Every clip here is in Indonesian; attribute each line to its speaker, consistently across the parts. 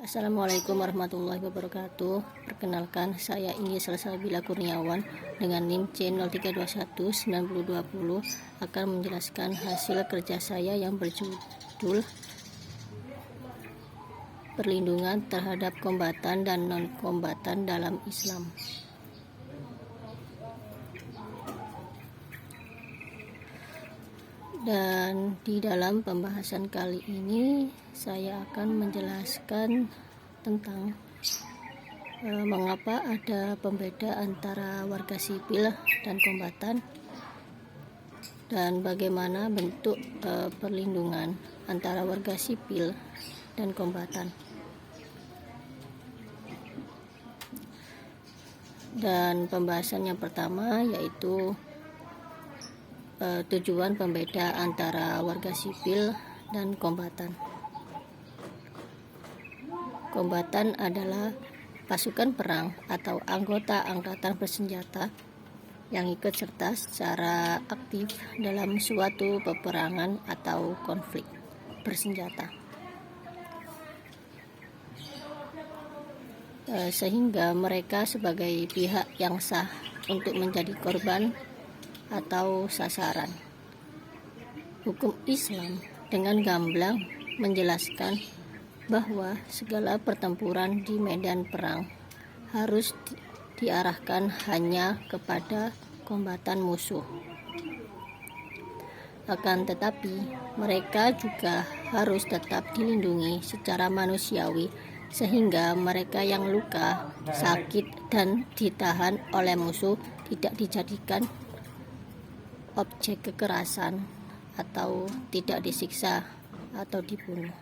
Speaker 1: Assalamualaikum warahmatullahi wabarakatuh. Perkenalkan, saya Inggi Salsabila Kurniawan dengan NIM C03219020 akan menjelaskan hasil kerja saya yang berjudul Perlindungan terhadap kombatan dan non-kombatan dalam Islam. Dan di dalam pembahasan kali ini saya akan menjelaskan tentang mengapa ada pembeda antara warga sipil dan kombatan, dan bagaimana bentuk perlindungan antara warga sipil dan kombatan. Dan pembahasan yang pertama yaitu tujuan pembeda antara warga sipil dan kombatan. Kombatan adalah pasukan perang atau anggota angkatan bersenjata yang ikut serta secara aktif dalam suatu peperangan atau konflik bersenjata, sehingga mereka sebagai pihak yang sah untuk menjadi korban atau sasaran. Hukum Islam dengan gamblang menjelaskan bahwa segala pertempuran di medan perang harus diarahkan hanya kepada kombatan musuh. Akan tetapi, mereka juga harus tetap dilindungi secara manusiawi sehingga mereka yang luka, sakit, dan ditahan oleh musuh tidak dijadikan objek kekerasan atau tidak disiksa atau dibunuh.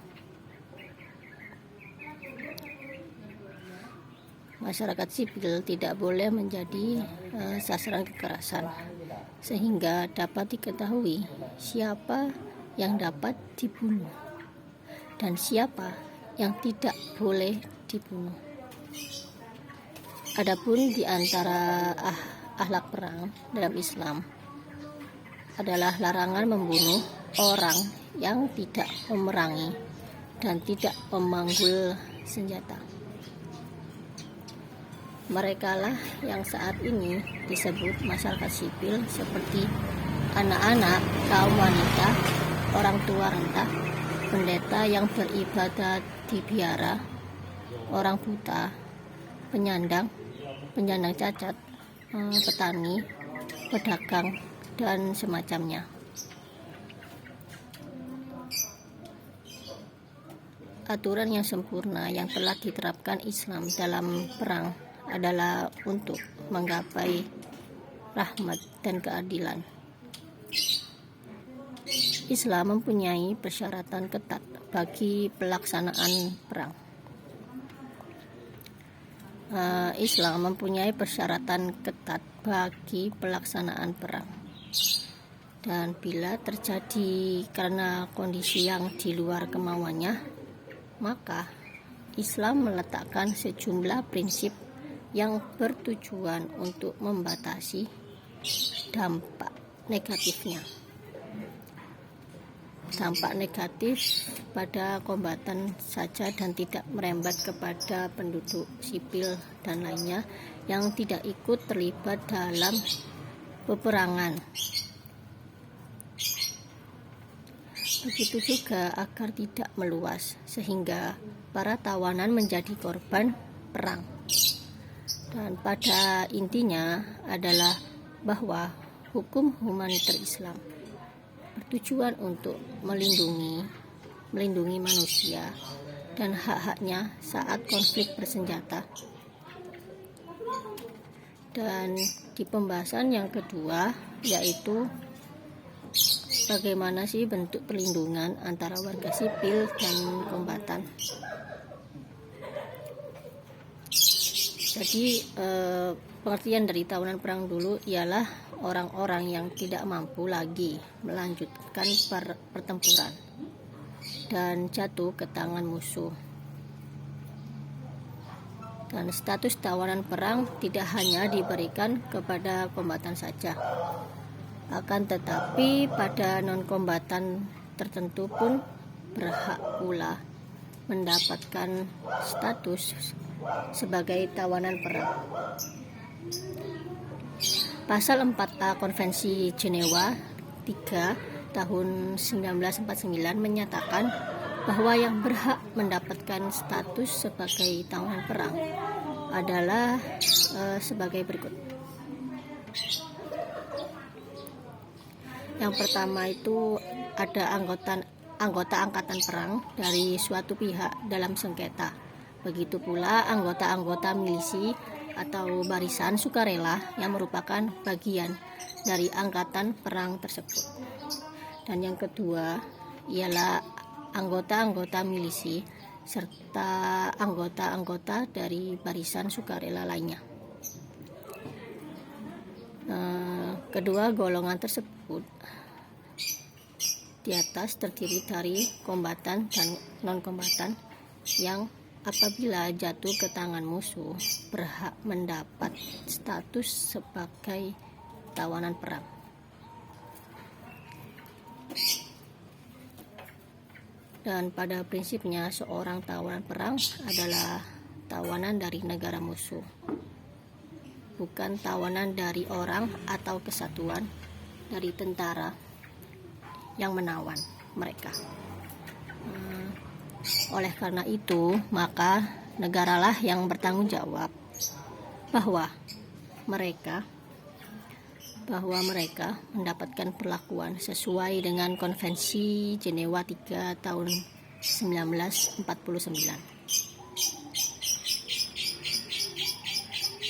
Speaker 1: Masyarakat sipil tidak boleh menjadi sasaran kekerasan, sehingga dapat diketahui siapa yang dapat dibunuh dan siapa yang tidak boleh dibunuh. Adapun di antara akhlak perang dalam Islam adalah larangan membunuh orang yang tidak memerangi dan tidak memanggul senjata. Merekalah yang saat ini disebut masyarakat sipil, seperti anak-anak, kaum wanita, orang tua renta, pendeta yang beribadat di biara, orang buta, penyandang cacat, petani, pedagang, dan semacamnya. Aturan yang sempurna yang telah diterapkan Islam dalam perang adalah untuk menggapai rahmat dan keadilan. Islam mempunyai persyaratan ketat bagi pelaksanaan perang. Islam mempunyai persyaratan ketat bagi pelaksanaan perang. Dan bila terjadi karena kondisi yang di luar kemauannya, maka Islam meletakkan sejumlah prinsip yang bertujuan untuk membatasi dampak negatifnya. Dampak negatif pada kombatan saja dan tidak merembet kepada penduduk sipil dan lainnya yang tidak ikut terlibat dalam peperangan. Begitu juga agar tidak meluas sehingga para tawanan menjadi korban perang. Dan pada intinya adalah bahwa hukum humaniter Islam bertujuan untuk melindungi manusia dan hak-haknya saat konflik bersenjata. Dan di pembahasan yang kedua yaitu bagaimana sih bentuk perlindungan antara warga sipil dan kombatan. Jadi pengertian dari tawanan perang dulu ialah orang-orang yang tidak mampu lagi melanjutkan pertempuran dan jatuh ke tangan musuh. Dan status tawanan perang tidak hanya diberikan kepada kombatan saja, akan tetapi pada non-kombatan tertentu pun berhak pula mendapatkan status sebagai tawanan perang. Pasal 4A Konvensi Jenewa 3 tahun 1949 menyatakan bahwa yang berhak mendapatkan status sebagai tawanan perang adalah sebagai berikut. Yang pertama itu ada anggota angkatan perang dari suatu pihak dalam sengketa. Begitu pula anggota-anggota milisi atau barisan sukarela yang merupakan bagian dari angkatan perang tersebut. Dan yang kedua ialah anggota-anggota milisi serta anggota-anggota dari barisan sukarela lainnya. Kedua golongan tersebut di atas terdiri dari kombatan dan non-kombatan yang apabila jatuh ke tangan musuh berhak mendapat status sebagai tawanan perang. Dan pada prinsipnya seorang tawanan perang adalah tawanan dari negara musuh, bukan tawanan dari orang atau kesatuan dari tentara yang menawan mereka. Oleh karena itu, maka negaralah yang bertanggung jawab bahwa mereka mendapatkan perlakuan sesuai dengan Konvensi Jenewa 3 tahun 1949.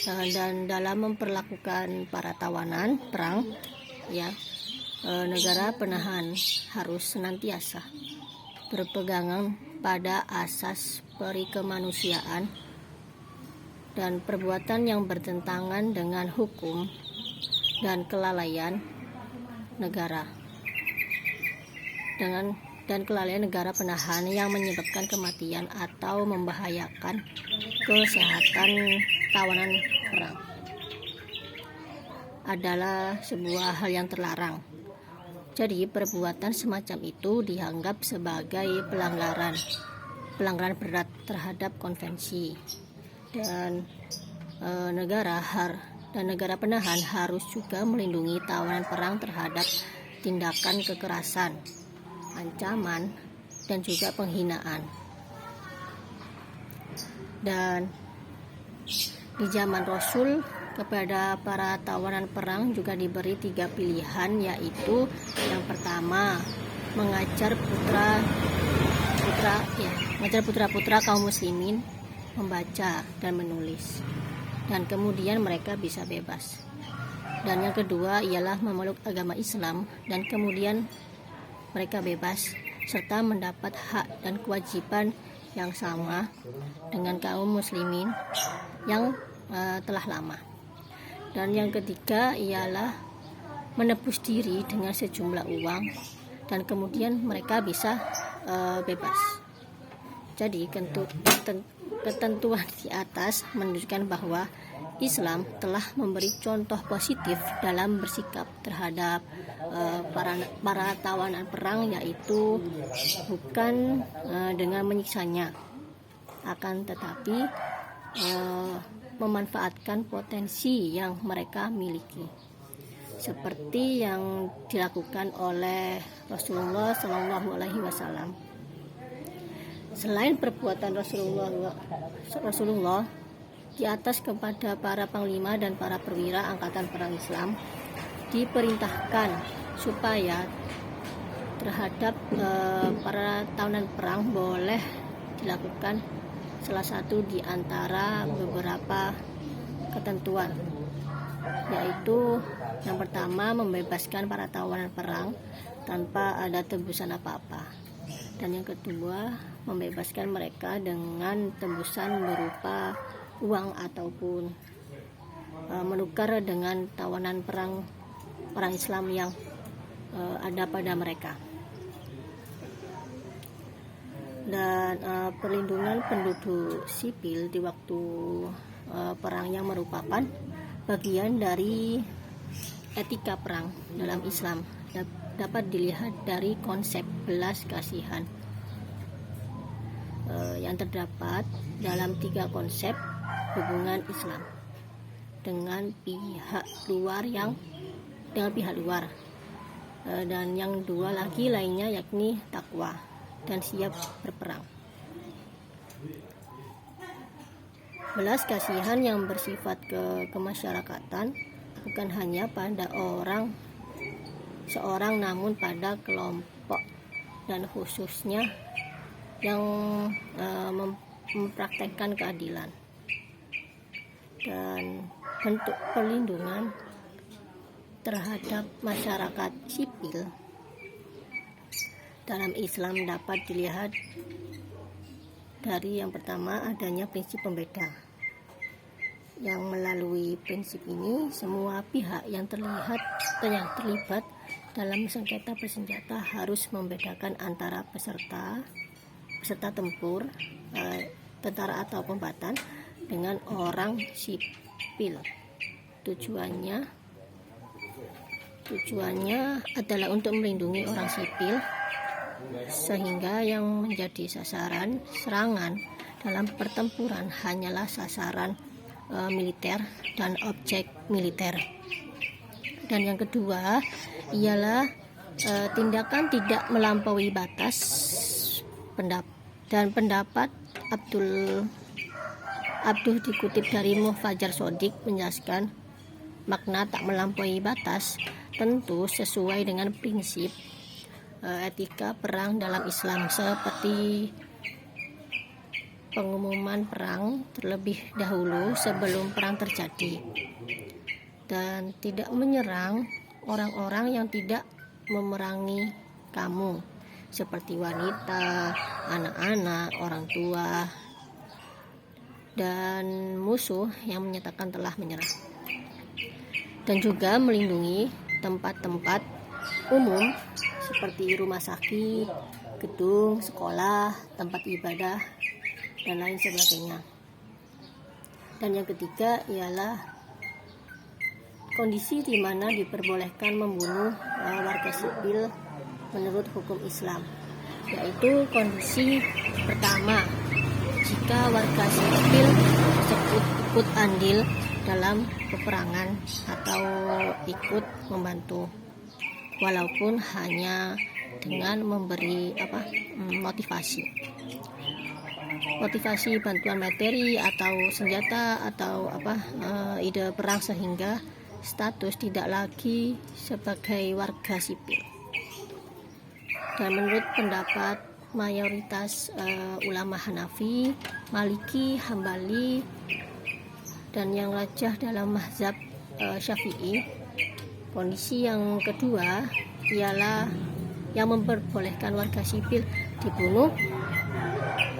Speaker 1: Dan dalam memperlakukan para tawanan perang, negara penahan harus senantiasa berpegangan pada asas perikemanusiaan dan perbuatan yang bertentangan dengan hukum dan kelalaian negara dan kelalaian negara penahan yang menyebabkan kematian atau membahayakan kesehatan tawanan perang adalah sebuah hal yang terlarang. Jadi perbuatan semacam itu dianggap sebagai pelanggaran berat terhadap konvensi, dan negara penahan harus juga melindungi tawanan perang terhadap tindakan kekerasan, ancaman, dan juga penghinaan. Dan di zaman Rasul, kepada para tawanan perang juga diberi 3 pilihan, yaitu yang pertama mengajar putra-putra kaum muslimin membaca dan menulis, dan kemudian mereka bisa bebas. Dan yang kedua ialah memeluk agama Islam, dan kemudian mereka bebas serta mendapat hak dan kewajiban yang sama dengan kaum muslimin yang telah lama. Dan yang ketiga ialah menebus diri dengan sejumlah uang, dan kemudian mereka bisa bebas. Jadi ketentuan di atas menunjukkan bahwa Islam telah memberi contoh positif dalam bersikap terhadap para tawanan perang, yaitu bukan dengan menyiksanya, akan tetapi memanfaatkan potensi yang mereka miliki, seperti yang dilakukan oleh Rasulullah SAW. Selain perbuatan Rasulullah di atas kepada para panglima dan para perwira angkatan perang Islam diperintahkan supaya terhadap para tawanan perang boleh dilakukan salah satu di antara beberapa ketentuan, yaitu yang pertama membebaskan para tawanan perang tanpa ada tebusan apa-apa, dan yang kedua membebaskan mereka dengan tembusan berupa uang ataupun menukar dengan tawanan perang Islam yang ada pada mereka. Dan perlindungan penduduk sipil di waktu perang yang merupakan bagian dari etika perang dalam Islam dapat dilihat dari konsep belas kasihan. yang terdapat dalam 3 konsep hubungan Islam dengan pihak luar dan yang 2 lagi lainnya yakni takwa dan siap berperang. Belas kasihan yang bersifat kemasyarakatan bukan hanya pada seorang namun pada kelompok dan khususnya yang mempraktekkan keadilan. Dan bentuk perlindungan terhadap masyarakat sipil dalam Islam dapat dilihat dari yang pertama adanya prinsip pembeda, yang melalui prinsip ini semua pihak yang terlibat dalam sengketa bersenjata harus membedakan antara peserta tempur, tentara atau kombatan dengan orang sipil. Tujuannya adalah untuk melindungi orang sipil sehingga yang menjadi sasaran serangan dalam pertempuran hanyalah sasaran militer dan objek militer. Dan yang kedua ialah tindakan tidak melampaui batas. Pendapat Abduh dikutip dari Mufajar Shodiq menjelaskan makna tak melampaui batas tentu sesuai dengan prinsip etika perang dalam Islam, seperti pengumuman perang terlebih dahulu sebelum perang terjadi, dan tidak menyerang orang-orang yang tidak memerangi kamu, seperti wanita, anak-anak, orang tua, dan musuh yang menyatakan telah menyerah. Dan juga melindungi tempat-tempat umum seperti rumah sakit, gedung, sekolah, tempat ibadah, dan lain sebagainya. Dan yang ketiga ialah kondisi di mana diperbolehkan membunuh warga sipil menurut hukum Islam, yaitu kondisi pertama jika warga sipil tersebut ikut andil dalam peperangan atau ikut membantu, walaupun hanya dengan memberi motivasi bantuan materi atau senjata atau ide perang, sehingga status tidak lagi sebagai warga sipil. Dan menurut pendapat mayoritas ulama Hanafi, Maliki, Hambali, dan yang rajah dalam mazhab Syafi'i, kondisi yang kedua ialah yang memperbolehkan warga sipil dibunuh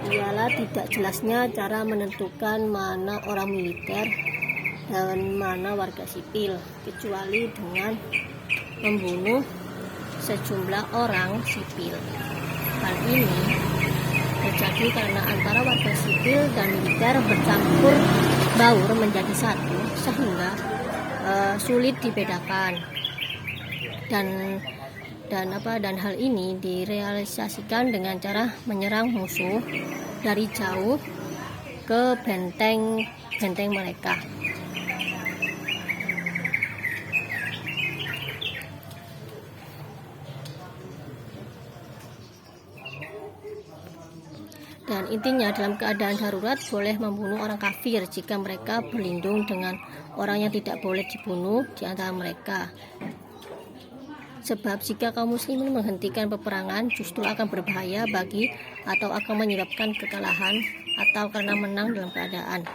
Speaker 1: ialah tidak jelasnya cara menentukan mana orang militer dan mana warga sipil, kecuali dengan membunuh sejumlah orang sipil. Hal ini terjadi karena antara warga sipil dan militer bercampur baur menjadi satu, sehingga sulit dibedakan. Dan hal ini direalisasikan dengan cara menyerang musuh dari jauh ke benteng mereka. Dan intinya dalam keadaan darurat boleh membunuh orang kafir jika mereka berlindung dengan orang yang tidak boleh dibunuh di antara mereka. Sebab jika kaum muslimin menghentikan peperangan justru akan berbahaya bagi atau akan menyebabkan kekalahan, atau karena menang dalam keadaan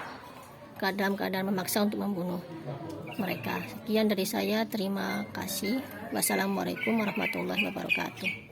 Speaker 1: memaksa untuk membunuh mereka. Sekian dari saya, terima kasih. Wassalamualaikum warahmatullahi wabarakatuh.